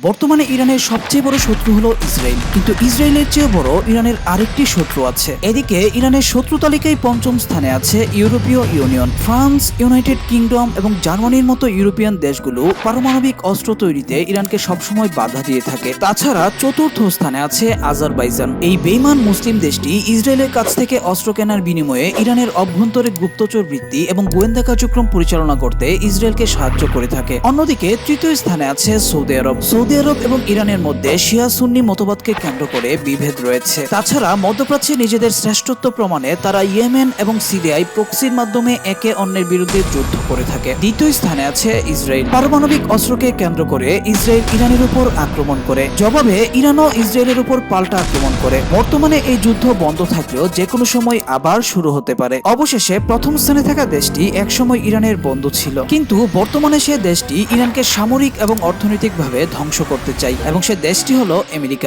বর্তমানে ইরানের সবচেয়ে বড় শত্রু হলো ইসরায়েল, কিন্তু ইসরায়েলের চেয়ে বড় ইরানের আরেকটি শত্রু আছে। এদিকে ইরানের শত্রু তালিকায় পঞ্চম স্থানে আছে ইউরোপীয় ইউনিয়ন। ফ্রান্স, ইউনাইটেড কিংডম এবং জার্মানির মতো ইউরোপিয়ান দেশগুলো পারমাণবিক অস্ত্র তৈরিতে ইরানকে সবসময় বাধা দিয়ে থাকে। তাছাড়া চতুর্থ স্থানে আছে আজারবাইজান। এই বেইমান মুসলিম দেশটি ইসরায়েলের কাছ থেকে অস্ত্র কেনার বিনিময়ে ইরানের অভ্যন্তরে গুপ্তচর বৃত্তি এবং গোয়েন্দা কার্যক্রম পরিচালনা করতে ইসরায়েলকে সাহায্য করে থাকে। অন্যদিকে তৃতীয় স্থানে আছে সৌদি আরব। সৌদি আরব এবং ইরানের মধ্যে শিয়া সুন্নি মতবাদকে কেন্দ্র করে বিভেদ রয়েছে। তাছাড়া মধ্যপ্রাচ্যে নিজেদের শ্রেষ্ঠত্ব প্রমাণে তারা ইয়েমেন এবং সিরিয়ায় প্রক্সির মাধ্যমে একে অন্যের বিরুদ্ধে যুদ্ধ করে থাকে। দ্বিতীয় স্থানে আছে ইসরায়েল। পারমাণবিক অস্ত্রকে কেন্দ্র করে ইসরায়েল ইরানের উপর আক্রমণ করে। জবাবে ইরানও ইসরায়েলের উপর পাল্টা আক্রমণ করে। বর্তমানে এই যুদ্ধ বন্ধ থাকলেও যে কোনো সময় আবার শুরু হতে পারে। অবশেষে প্রথম স্থানে থাকা দেশটি একসময় ইরানের বন্ধু ছিল, কিন্তু বর্তমানে সে দেশটি ইরানকে সামরিক এবং অর্থনৈতিকভাবে ধ্বংস করতে চায় এবং সে দেশটি হলো আমেরিকা।